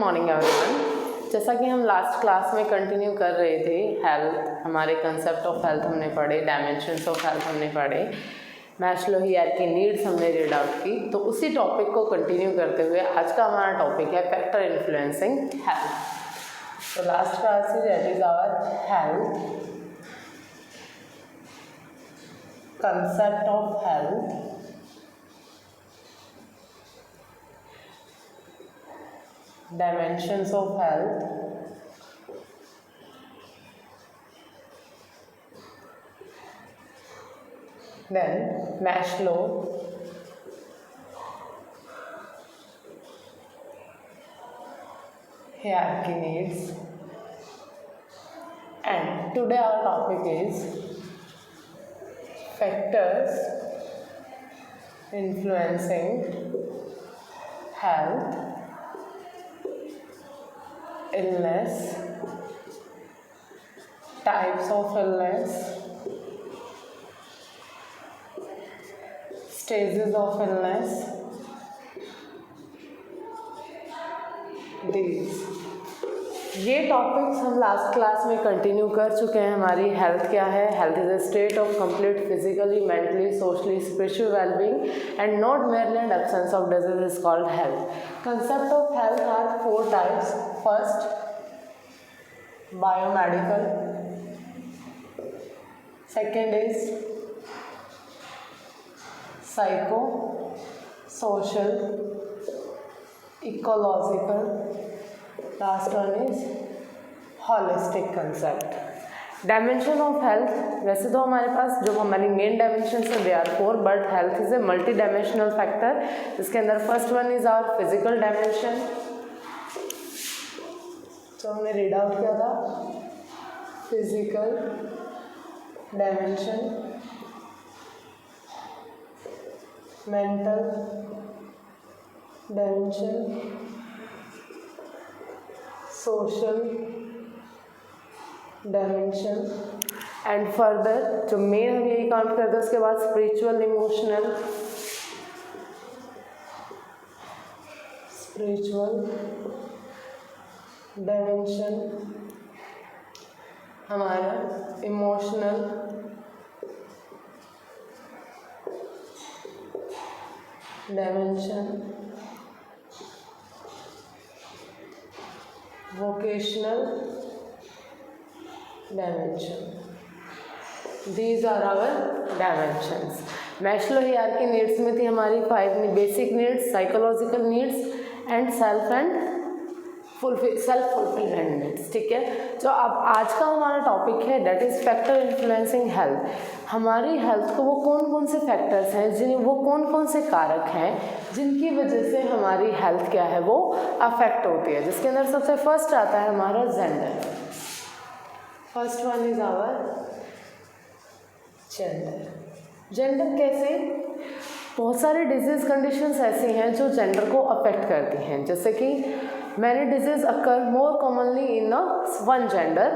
Morning everyone. जैसा कि हम लास्ट क्लास में कंटिन्यू कर रहे थे, हेल्थ, हमारे कंसेप्ट ऑफ हेल्थ हमने पढ़े, डायमेंशंस ऑफ हेल्थ हमने पढ़े, मैस्लो हियरार्की नीड्स हमने रीड आउट की। तो उसी टॉपिक को कंटिन्यू करते हुए आज का हमारा टॉपिक है फैक्टर इन्फ्लुएंसिंग हेल्थ। तो लास्ट क्लास से that is our health, concept of health, dimensions of health, then Maslow hierarchy needs, and today our topic is factors influencing health, illness, types of illness, stages of illness, these ये topics हम last class में continue कर चुके हैं। हमारी health क्या है? Health is a state of complete physically, mentally, socially, spiritual wellbeing and not merely an absence of disease is called health. Concept of health are 4 types. First, biomedical, second is psycho social, ecological, last one is holistic concept. Dimension of health, वैसे तो हमारे पास जो हमारी main dimension है they are 4, but health is a multi dimensional factor. इसके अंदर first one is our physical dimension, तो हमने रीड आउट किया था physical dimension, mental dimension, social dimension and further जो मेन हम यही काउंट करते हैं उसके बाद स्पिरिचुअल, इमोशनल, डायमेंशन, हमारा emotional, dimension, vocational dimension. These are our dimensions. Maslow hierarchy needs में थी हमारी 5 basic needs, psychological needs and self fulfillment needs। ठीक है, जो अब आज का हमारा टॉपिक है that is factor influencing health. हमारी हेल्थ को वो कौन कौन से फैक्टर्स हैं, वो कौन कौन से कारक हैं जिनकी वजह से हमारी हेल्थ क्या है वो अफेक्ट होती है। जिसके अंदर सबसे फर्स्ट आता है हमारा gender. First one is our gender. Gender कैसे? बहुत सारे डिजीज कंडीशंस ऐसी हैं जो जेंडर को अफेक्ट करती हैं, जैसे कि many disease occur more commonly in one gender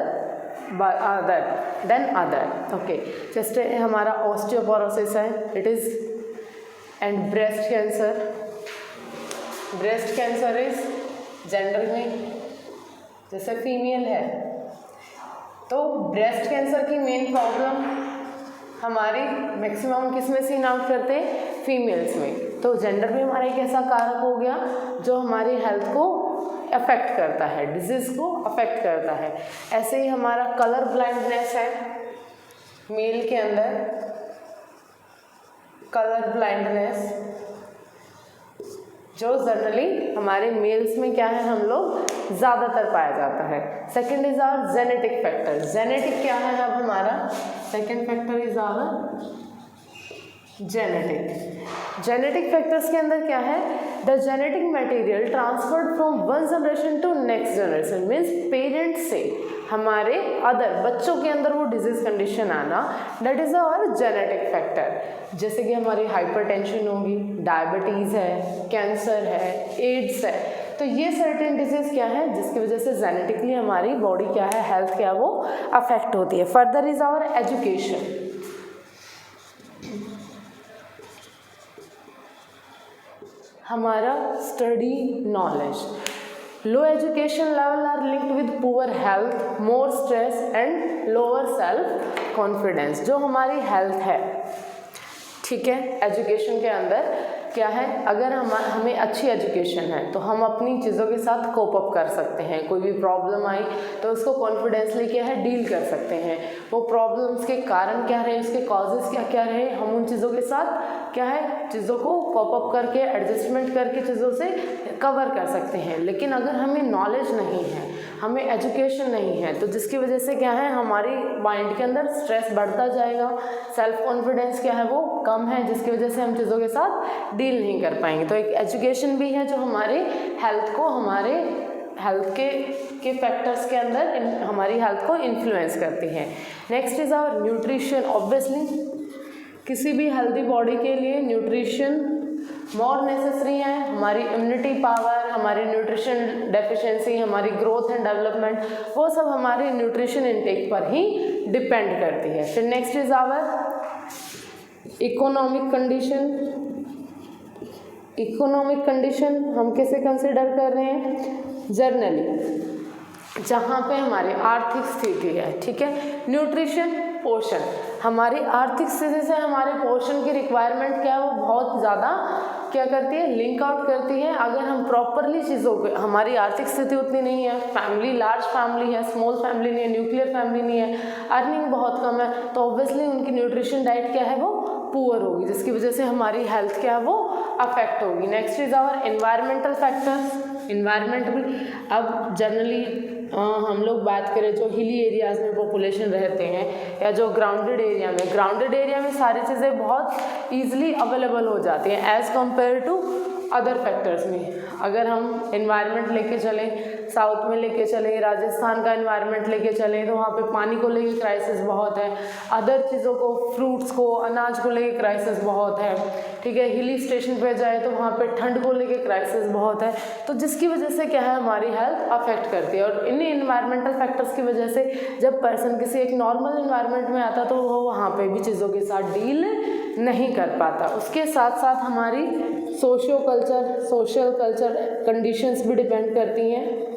other than other. Okay, जैसे हमारा ऑस्टियोपोरोसिस है, it is and breast cancer. Breast cancer is gender में, जैसे फीमेल है तो ब्रेस्ट कैंसर की मेन प्रॉब्लम हमारी मैक्सिमम किस में सीन आउट करते हैं? फीमेल्स में। तो जेंडर भी हमारा एक ऐसा कारक हो गया जो हमारी हेल्थ को अफेक्ट करता है, डिजीज़ को अफेक्ट करता है। ऐसे ही हमारा कलर ब्लाइंडनेस है मेल के अंदर, कलर ब्लाइंडनेस जो जनरली हमारे मेल्स में क्या है, हम लोग ज़्यादातर पाया जाता है। Second is our genetic factor. Genetic क्या है अब हमारा? Second factor is our genetic. Genetic factors के अंदर क्या है? The genetic material transferred from one generation to next generation, means parents से हमारे अदर बच्चों के अंदर वो डिजीज कंडीशन आना, that is our genetic factor. जैसे कि हमारी हाइपरटेंशन होगी, डायबिटीज़ है, कैंसर है, एड्स है, तो ये सर्टेन डिजीज क्या है जिसकी वजह से जेनेटिकली हमारी बॉडी क्या है, हेल्थ क्या वो अफेक्ट होती है। Further is our education. हमारा study knowledge, low education level are linked with poor health, more stress and lower self confidence. जो हमारी हेल्थ है, ठीक है, एजुकेशन के अंदर क्या है, अगर हमें अच्छी एजुकेशन है तो हम अपनी चीज़ों के साथ कोप अप कर सकते हैं। कोई भी प्रॉब्लम आई तो उसको कॉन्फिडेंसली क्या है डील कर सकते हैं। वो प्रॉब्लम्स के कारण क्या रहे, उसके कॉजेज़ क्या क्या रहे, हम उन चीज़ों के साथ क्या है चीज़ों को कोप अप करके एडजस्टमेंट करके चीज़ों से कवर कर सकते हैं। लेकिन अगर हमें नॉलेज नहीं है, हमें एजुकेशन नहीं है, तो जिसकी वजह से क्या है हमारी माइंड के अंदर स्ट्रेस बढ़ता जाएगा, सेल्फ कॉन्फिडेंस क्या है वो कम है, जिसकी वजह से हम चीज़ों के साथ डील नहीं कर पाएंगे। तो एक एजुकेशन भी है जो हमारे हेल्थ को, हमारे हेल्थ के फैक्टर्स के अंदर हमारी हेल्थ को इन्फ्लुएंस करती है। Next is our nutrition. Obviously किसी भी हेल्दी बॉडी के लिए न्यूट्रिशन मोर नेसेसरी है। हमारी इम्यूनिटी पावर, हमारी न्यूट्रिशन डेफिशिएंसी, हमारी ग्रोथ एंड डेवलपमेंट, वो सब हमारे न्यूट्रिशन इनटेक पर ही डिपेंड करती है। फिर next is our economic condition. Economic condition हम कैसे कंसिडर कर रहे हैं, जनरली जहाँ पे हमारी आर्थिक स्थिति है, ठीक है। न्यूट्रिशन, पोषण, हमारी आर्थिक स्थिति से हमारे पोषण की रिक्वायरमेंट क्या है वो बहुत ज़्यादा क्या करती है, लिंक आउट करती है। अगर हम प्रॉपरली चीज़ों को, हमारी आर्थिक स्थिति उतनी नहीं है, फैमिली लार्ज फैमिली है, स्मॉल फैमिली नहीं है, न्यूक्लियर फैमिली नहीं है, अर्निंग बहुत कम है, तो ऑब्वियसली उनकी न्यूट्रिशन डाइट क्या है वो पुअर होगी, जिसकी वजह से हमारी हेल्थ क्या है वो अफेक्ट होगी। Next is our environmental factors. Environment भी, अब जनरली हम लोग बात करें जो हिली एरियाज़ में पॉपुलेशन रहते हैं या जो ग्राउंडेड एरिया में सारी चीज़ें बहुत ईजिली अवेलेबल हो जाती हैं as compare to other factors में। अगर हम एनवायरनमेंट लेके चलें, साउथ में लेके चलें, राजस्थान का एनवायरनमेंट लेके चलें, तो वहाँ पे पानी को लेके क्राइसिस बहुत है, अदर चीज़ों को, फ्रूट्स को, अनाज को लेके क्राइसिस बहुत है, ठीक है। हिली स्टेशन पे जाए तो वहाँ पे ठंड को लेके क्राइसिस बहुत है, तो जिसकी वजह से क्या है हमारी हेल्थ अफेक्ट करती है। और इन्हीं इन्वायरमेंटल फैक्टर्स की वजह से जब पर्सन किसी एक नॉर्मल इन्वायरमेंट में आता तो वो वहाँ पे भी चीज़ों के साथ डील नहीं कर पाता। उसके साथ साथ हमारी सोशल कल्चर कंडीशंस भी डिपेंड करती हैं।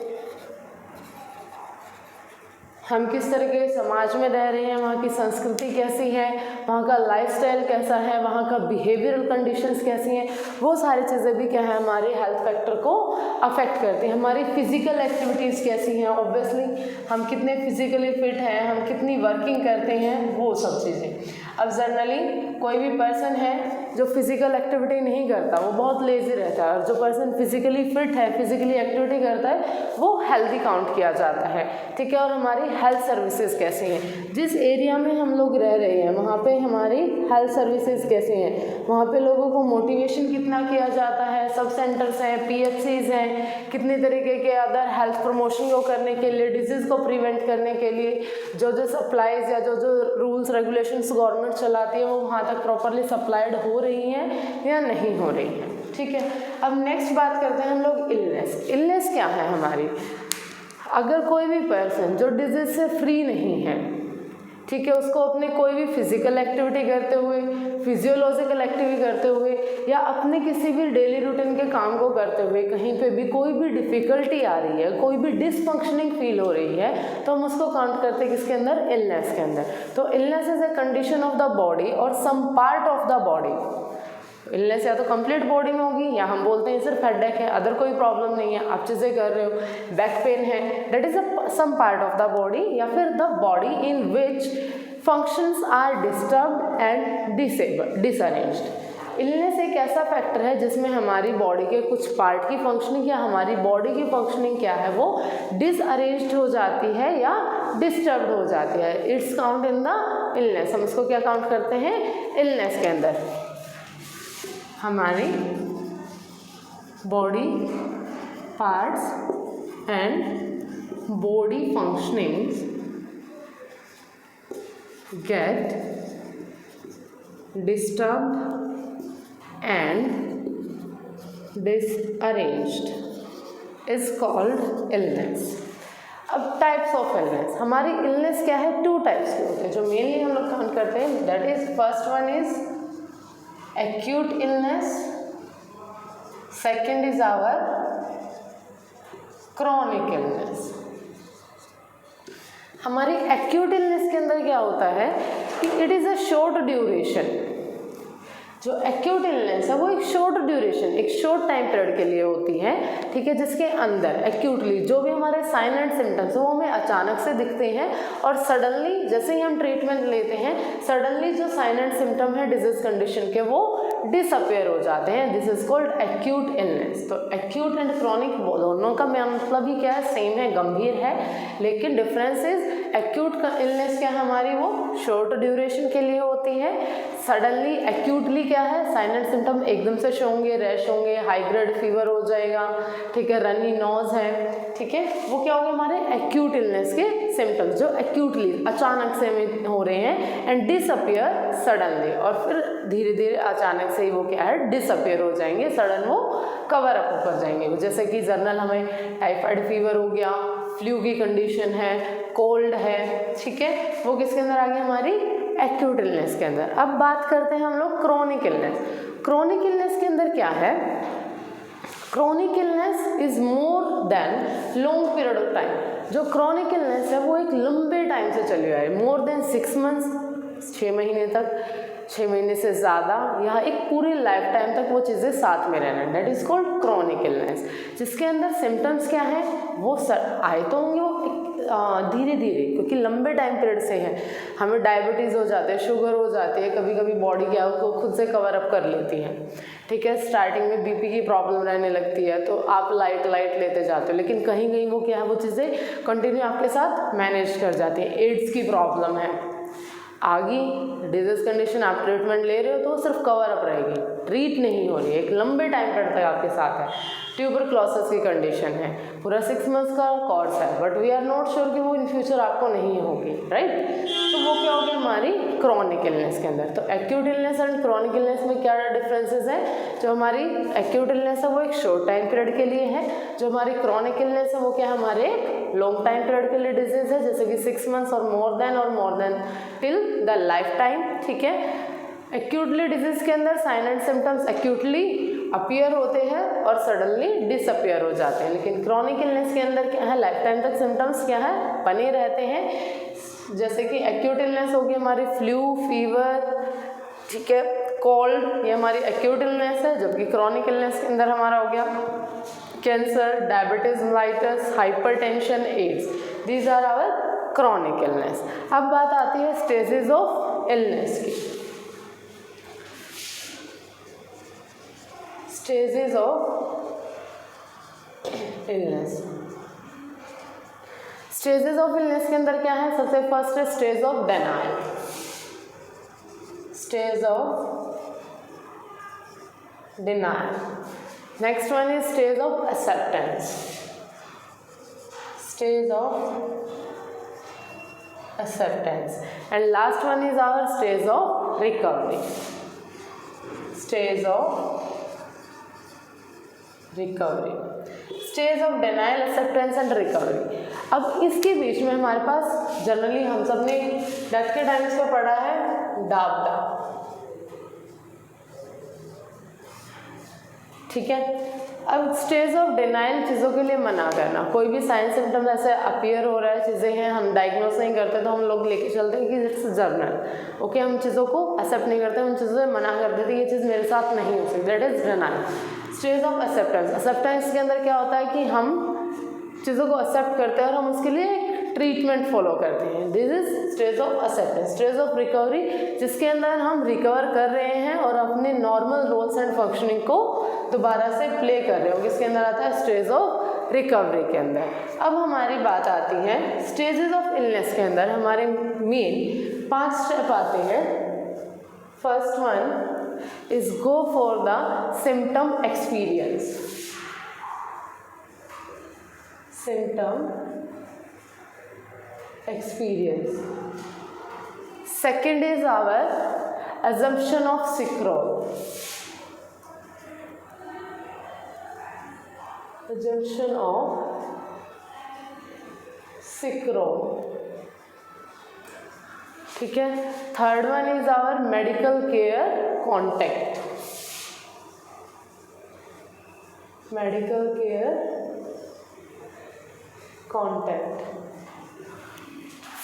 हम किस तरह के समाज में रह रहे हैं, वहाँ की संस्कृति कैसी है, वहाँ का लाइफस्टाइल कैसा है, वहाँ का बिहेवियरल कंडीशंस कैसी हैं, वो सारी चीज़ें भी क्या है हमारे हेल्थ फैक्टर को अफेक्ट करती हैं। हमारी फिजिकल एक्टिविटीज़ कैसी हैं, ऑब्वियसली हम कितने फिजिकली फिट हैं, हम कितनी वर्किंग करते हैं, वो सब चीज़ें। अब जनरली कोई भी पर्सन है जो फिजिकल एक्टिविटी नहीं करता वो बहुत लेज़ी रहता है, और जो पर्सन फिजिकली फिट है, फिजिकली एक्टिविटी करता है, वो हेल्दी काउंट किया जाता है, ठीक है। और हमारी हेल्थ सर्विसेज कैसी हैं, जिस एरिया में हम लोग रह रहे हैं वहाँ पे हमारी हेल्थ सर्विसेज कैसी हैं, वहाँ पे लोगों को मोटिवेशन कितना किया जाता है, सब सेंटर्स हैं, PHCs हैं, कितने तरीके के अदर हेल्थ प्रमोशन को करने के लिए, डिजीज़ को प्रिवेंट करने के लिए जो सप्लाईज या जो रूल्स रेगुलेशंस गवर्नमेंट चलाती है वो वहाँ तक प्रॉपरली सप्लाइड हो रही हैं या नहीं हो रही हैं, ठीक है। अब नेक्स्ट बात करते हैं हम लोग इलनेस क्या है हमारी। अगर कोई भी पर्सन जो डिजीज से फ्री नहीं है, ठीक है, उसको अपने कोई भी फिजिकल एक्टिविटी करते हुए, फिजियोलॉजिकल एक्टिविटी करते हुए या अपने किसी भी डेली रूटीन के काम को करते हुए कहीं पे भी कोई भी डिफ़िकल्टी आ रही है, कोई भी डिसफंक्शनिंग फील हो रही है, तो हम उसको काउंट करते हैं किसके अंदर, इलनेस के अंदर। तो illness is a condition of the body और some part of the body. Illness या तो कंप्लीट बॉडी में होगी या हम बोलते हैं सिर्फ हेडेक है, अदर कोई प्रॉब्लम नहीं है, आप चीज़ें कर रहे हो, बैक पेन है, that is some part of the body, या फिर the body in which functions are disturbed and disarranged. Illness एक ऐसा फैक्टर है जिसमें हमारी बॉडी के कुछ पार्ट की फंक्शनिंग या हमारी बॉडी की फंक्शनिंग क्या है वो डिसअरेंज्ड हो जाती है या डिस्टर्ब्ड हो जाती है। It's count in the illness. हम इसको क्या काउंट करते हैं, इलनेस के अंदर। हमारी body parts and body functionings get disturbed and disarranged is called illness। अब टाइप्स ऑफ इलनेस, हमारी इलनेस क्या है, 2 टाइप्स के होते हैं जो मेनली हम लोग काउंट करते हैं। That is first one is acute illness, second is our chronic illness. हमारी एक्यूट इलनेस के अंदर क्या होता है कि it is a short duration. जो एक्यूट इलनेस है वो एक शॉर्ट ड्यूरेशन, एक शॉर्ट टाइम पीरियड के लिए होती है, ठीक है, जिसके अंदर एक्यूटली जो भी हमारे साइन एंड सिम्टम्स वो हमें अचानक से दिखते हैं और सडनली जैसे ही हम ट्रीटमेंट लेते हैं सडनली जो साइन एंड सिम्टम है डिजीज कंडीशन के वो डिसअपियर हो जाते हैं। This is called acute illness. तो एक्यूट एंड क्रॉनिक दोनों का मतलब ही क्या है, सेम है, गंभीर है, लेकिन डिफरेंस इज एक्यूट इलनेस क्या है हमारी वो शॉर्ट ड्यूरेशन के लिए होती है। सडनली एक्यूटली क्या है, साइन एंड सिम्टम एकदम से शो होंगे, रैश होंगे, हाई ग्रेड फीवर हो जाएगा, ठीक है, रनी नोज है, ठीक है, वो क्या होंगे हमारे एक्यूट इलनेस के सिम्टम्स जो एक्यूटली अचानक से हमें हो रहे हैं एंड डिसअपियर सडनली, और फिर धीरे धीरे अचानक से ही वो क्या है डिसअपियर हो जाएंगे, सडन वो कवर अप होकर जाएंगे। जैसे कि जर्नल हमें टाइफाइड फीवर हो गया, फ्लू की कंडीशन है, कोल्ड है, ठीक है, वो किसके अंदर आ गया हमारी एक्यूट इलनेस के अंदर। अब बात करते हैं हम लोग क्रोनिक इलनेस। क्रोनिक इलनेस के अंदर क्या है, chronic illness is more than long period of time. जो क्रोनिक इलनेस है वो एक लंबे टाइम से चली आ रही है, मोर देन 6 मंथ्स, 6 महीने तक, 6 महीने से ज़्यादा, या एक पूरी लाइफ टाइम तक वो चीज़ें साथ में रहना, that is called chronic illness. जिसके अंदर सिम्टम्स क्या है, वो आए तो होंगे वो धीरे धीरे, क्योंकि लंबे टाइम पीरियड से है। हमें डायबिटीज़ हो जाते हैं, शुगर हो जाती है, कभी कभी बॉडी क्या उसको खुद से कवर अप कर लेती है, ठीक है, स्टार्टिंग में बीपी की प्रॉब्लम रहने लगती है तो आप लाइट लेते जाते हो, लेकिन कहीं कहीं वो क्या है वो चीज़ें कंटिन्यू आपके साथ मैनेज कर जाती हैं। एड्स की प्रॉब्लम है, आगे डिजीज कंडीशन, आप ट्रीटमेंट ले रहे हो तो वो सिर्फ कवर अप रहेगी, ट्रीट नहीं हो रही है, एक लंबे टाइम पीरियड तक आपके साथ है। ट्यूबरक्लोसिस की कंडीशन है, पूरा 6 मंथ्स का कोर्स है, but we are not sure कि वो इन फ्यूचर आपको नहीं होगी, राइट। तो वो क्या होगी हमारी क्रोनिक इलनेस के अंदर। तो acute illness and chronic illness में क्या डिफरेंसेस हैं, जो हमारी एक्यूट इलनेस है वो एक शॉर्ट टाइम पीरियड के लिए है, जो हमारी क्रोनिक इलनेस है वो क्या है हमारे लॉन्ग टाइम पीरियड के लिए डिजीज है, जैसे कि 6 मंथ्स और more than till the life time, ठीक है। एक्यूटली डिजीज के अंदर sign and symptoms acutely appear होते हैं और सडनली डिसअपियर हो जाते हैं, लेकिन क्रॉनिक इलनेस के अंदर क्या है लाइफ टाइम तक सिम्टम्स क्या है बने रहते हैं। जैसे कि एक्यूट इलनेस होगी हमारी फ्लू, फीवर, ठीक है, कोल्ड, ये हमारी एक्यूट इलनेस है, जबकि क्रॉनिक इलनेस के अंदर हमारा हो गया cancer, diabetes mellitus, hypertension, AIDS, these are our chronic illness. अब बात आती है स्टेजेस ऑफ इलनेस की। Stages of illness, stages of illness के अंदर क्या है, सबसे फर्स्ट है stage of denial, stage of denial. Next one is stage of acceptance, stage of acceptance, and last one is our stage of recovery, stage of recovery, stage of denial, acceptance and recovery। अब इसके बीच में हमारे पास generally हम सब ने death के times पे पढ़ा है डाबडा, ठीक है। अब स्टेज ऑफ डिनाइल चीज़ों के लिए मना करना, कोई भी साइन सिम्टम ऐसे अपीयर हो रहा है, चीज़ें हैं हम डायग्नोस नहीं करते तो हम लोग लेके चलते हैं कि इट्स जर्नल, ओके, हम चीज़ों को एक्सेप्ट नहीं करते, उन चीज़ों से मना कर देते ये चीज़ मेरे साथ नहीं हो सकती, that is denial. Stage of acceptance, acceptance के अंदर क्या होता है कि हम चीज़ों को एक्सेप्ट करते हैं और हम उसके लिए ट्रीटमेंट फॉलो करते हैं, this is stage of acceptance. Stage of recovery, जिसके अंदर हम रिकवर कर रहे हैं और अपने नॉर्मल रोल्स एंड फंक्शनिंग को दोबारा से प्ले कर रहे हो, किसके अंदर आता है स्टेज ऑफ रिकवरी के अंदर। अब हमारी बात आती है स्टेजेस ऑफ इलनेस के अंदर हमारे मेन 5 स्टेप आते हैं। First one is go for the symptom experience, symptom experience. Second is our assumption of syndrome, assumption of syndrome, ठीक है। Third one is our medical care contact, medical care contact.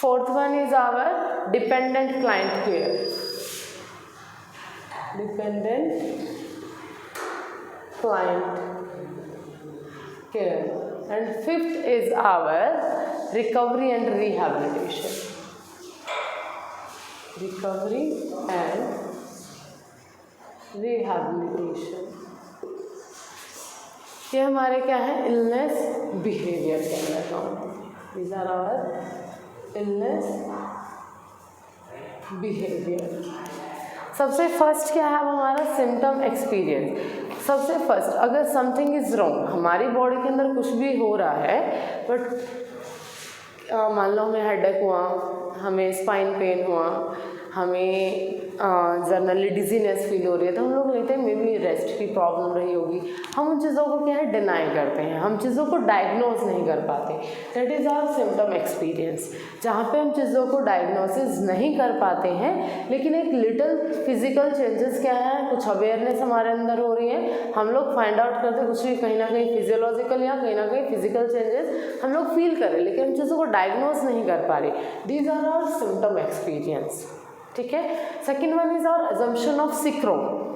Fourth one is our dependent client care. Dependent client care. And fifth is our recovery and rehabilitation. Recovery and rehabilitation. ये हमारे क्या है, illness behaviour के अंदर count. These are our illness behaviour. सबसे first क्या है हमारा सिम्टम एक्सपीरियंस. सबसे फर्स्ट अगर समथिंग इज़ रॉन्ग, हमारी बॉडी के अंदर कुछ भी हो रहा है, बट मान लो हमें हेडेक हुआ, हमें स्पाइन पेन हुआ, हमें जनरली डिजीनेस फील हो रही है, तो हम लोग लेते हैं मे बी रेस्ट की प्रॉब्लम रही होगी. हम उन चीज़ों को क्या है डिनाई करते हैं, हम चीज़ों को डायग्नोज नहीं कर पाते. That is our symptom experience. जहाँ पे हम चीज़ों को डायग्नोसिस नहीं कर पाते हैं, लेकिन एक लिटिल फिजिकल चेंजेस क्या है, कुछ अवेयरनेस हमारे अंदर हो रही है, हम लोग फाइंड आउट करते कुछ भी कहीं ना कहीं फिजियोलॉजिकल या कहीं ना कहीं फिजिकल चेंजेस हम लोग फील करें, लेकिन हम चीज़ों को डायग्नोज नहीं कर पा रहे. These are our symptom experience. ठीक है. Second one is our assumption of sick role.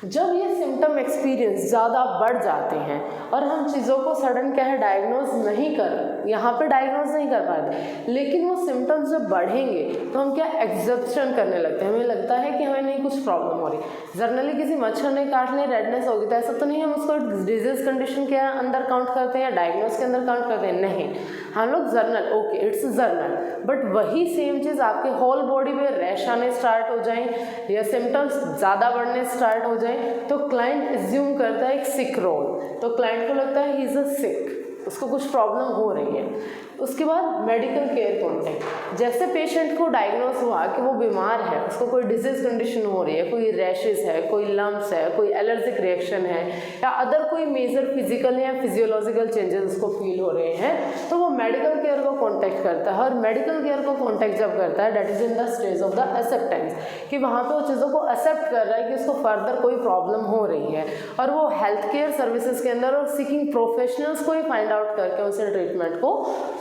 जब ये सिम्टम एक्सपीरियंस ज़्यादा बढ़ जाते हैं और हम चीज़ों को सडन क्या है डायग्नोज नहीं कर, यहाँ पे डायग्नोज नहीं कर पाते, लेकिन वो सिम्टम्स जब बढ़ेंगे तो हम क्या एग्जप्शन करने लगते हैं. हमें लगता है कि हमें नहीं कुछ प्रॉब्लम हो रही. जनरली किसी मच्छर ने काट लिया, रेडनेस होगी, तो ऐसा तो नहीं हम उसको डिजीज कंडीशन के अंदर काउंट करते हैं या डायग्नोज के अंदर काउंट करते हैं. नहीं, हम लोग journal, okay it's journal, but वही सेम चीज़ आपके होल बॉडी में रैश आने स्टार्ट हो जाए या सिम्टम्स ज़्यादा बढ़ने स्टार्ट हो जाए, तो क्लाइंट एज्यूम करता है एक सिक रोल. तो क्लाइंट को लगता है ही इज़ अ सिक, उसको कुछ प्रॉब्लम हो रही है. उसके बाद मेडिकल केयर कॉन्टैक्ट. जैसे पेशेंट को डायग्नोज हुआ कि वो बीमार है, उसको कोई डिजीज कंडीशन हो रही है, कोई रैशेस है, कोई लम्प्स है, कोई एलर्जिक रिएक्शन है या अदर कोई मेजर फिजिकल या फिजियोलॉजिकल चेंजेस उसको फील हो रहे हैं, तो वो मेडिकल केयर को कॉन्टैक्ट करता है. और मेडिकल केयर को कॉन्टैक्ट जब करता है, that is in the stage of the acceptance, कि वहाँ पर वो चीज़ों को एक्सेप्ट कर रहा है कि उसको फर्दर कोई प्रॉब्लम हो रही है, और वो हेल्थ केयर सर्विसेज के अंदर और सीकिंग प्रोफेशनल्स को ही फाइंड आउट करके उनसे ट्रीटमेंट को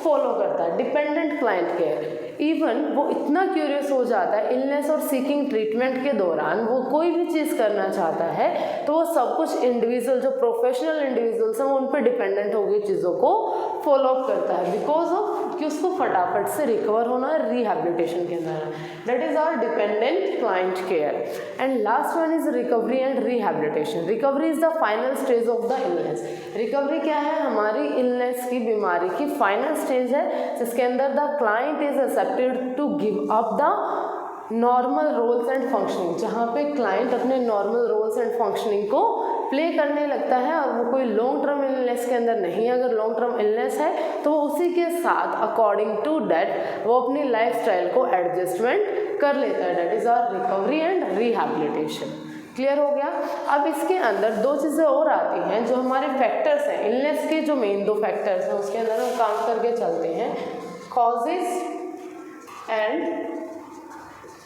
फॉलो करता है. Dependent client care. इवन वो इतना क्यूरियस हो जाता है इलनेस और सीकिंग ट्रीटमेंट के दौरान, वो कोई भी चीज़ करना चाहता है तो वो सब कुछ इंडिविजुअल जो प्रोफेशनल इंडिविजुअल्स हैं वो उन पर डिपेंडेंट होकर चीज़ों को फॉलो अप करता है, बिकॉज ऑफ कि उसको फटाफट से रिकवर होना है रिहैबिलिटेशन के अंदर. That is our dependent client care. And last one is recovery and rehabilitation. Recovery is the final stage of the illness. Recovery क्या है, हमारी इलनेस की बीमारी की फाइनल स्टेज है, जिसके अंदर the client is expected to give up the normal roles and functioning, जहाँ पे क्लाइंट अपने नॉर्मल रोल्स एंड फंक्शनिंग को प्ले करने लगता है, और वो कोई लॉन्ग टर्म इलनेस के अंदर नहीं. अगर लॉन्ग टर्म इलनेस है तो वो उसी के साथ अकॉर्डिंग टू दैट वो अपनी लाइफस्टाइल को एडजस्टमेंट कर लेता है. That is our recovery and rehabilitation. Clear हो गया. अब इसके अंदर दो चीज़ें और आती हैं जो हमारे फैक्टर्स हैं, इलनेस के जो मेन दो फैक्टर्स हैं उसके अंदर हम काम करके चलते हैं, कॉजेज एंड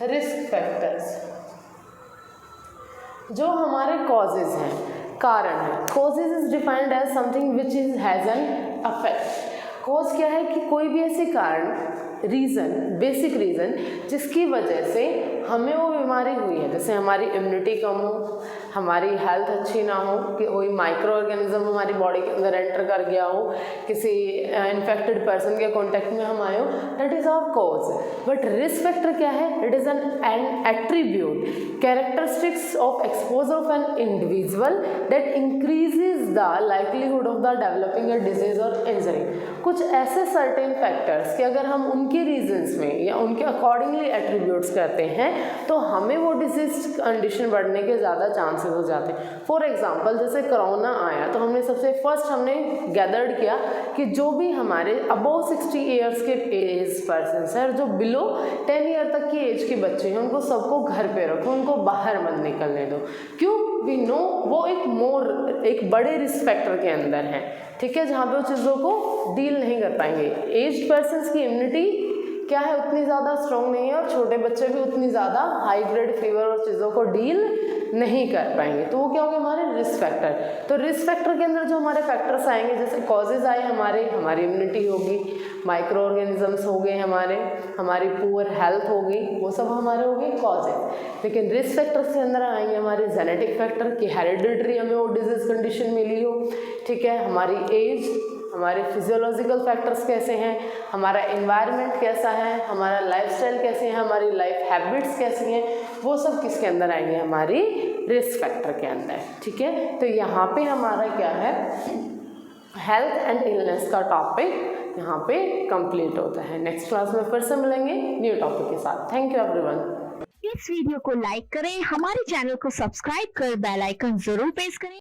रिस्क फैक्टर्स. जो हमारे कॉजेज हैं, कारण है. Causes is defined as something which is has an affect. Cause क्या है कि कोई भी ऐसी कारण, रीज़न, बेसिक रीज़न जिसकी वजह से हमें वो बीमारी हुई है. जैसे हमारी इम्यूनिटी कम हो, हमारी हेल्थ अच्छी ना हो, कि कोई माइक्रो ऑर्गेनिज्म हमारी बॉडी के अंदर एंटर कर गया हो, किसी इन्फेक्टेड पर्सन के कांटेक्ट में हम आए हो, that is our cause. But risk factor क्या है, it is an attribute, characteristics of exposure of an individual that increases the likelihood of the developing a disease और इंजरी. कुछ ऐसे सर्टेन फैक्टर्स कि अगर हम उनके रीजंस में या उनके अकॉर्डिंगली एट्रीब्यूट्स करते हैं तो हमें वो डिजीज कंडीशन बढ़ने के ज़्यादा चांसेस हो जाते हैं. फॉर एग्जांपल जैसे कोरोना आया तो हमने सबसे फर्स्ट हमने गैदर्ड किया कि जो भी हमारे अबव 60 ईयर्स के एज पर्सन है और जो बिलो 10 ईयर तक की एज के बच्चे हैं उनको सबको घर पे रखो, उनको बाहर मत निकलने दो. क्यों? वी नो वो एक बड़े रिस्क फैक्टर के अंदर है. ठीक है, जहाँ पे वो चीज़ों को डील नहीं कर पाएंगे. एज्ड पर्सन्स की इम्यूनिटी क्या है, उतनी ज़्यादा स्ट्रॉन्ग नहीं है, और छोटे बच्चे भी उतनी ज़्यादा हाई ग्रेड फीवर और चीज़ों को डील नहीं कर पाएंगे, तो वो क्या होंगे हमारे रिस्क फैक्टर। तो रिस्क फैक्टर के अंदर जो हमारे फैक्टर्स आएंगे, जैसे कॉजेज आए हमारी इम्यूनिटी होगी, माइक्रो ऑर्गेनिजम्स हो गए हमारी पुअर हेल्थ होगी, वो सब हमारे हो गए कॉजेज। लेकिन रिस्क फैक्टर्स के अंदर आएंगे हमारे जेनेटिक फैक्टर कि हेरिडिटरी हमें वो डिजीज कंडीशन मिली हो, ठीक है, हमारी एज, हमारे फिजियोलॉजिकल फैक्टर्स कैसे हैं, हमारा एनवायरनमेंट कैसा है, हमारा लाइफस्टाइल कैसे है, हमारी लाइफ हैबिट्स कैसी हैं, वो सब किसके अंदर आएंगे, हमारी रिस्क फैक्टर के अंदर, ठीक है। तो यहाँ पे हमारा क्या है, हेल्थ एंड इलनेस का टॉपिक यहाँ पे कंप्लीट होता है। नेक्स्ट क्लास में फिर से मिलेंगे न्यू टॉपिक के साथ। Thank you everyone. इस वीडियो को लाइक करें, हमारे चैनल को सब्सक्राइब कर बेल आइकन जरूर प्रेस करें।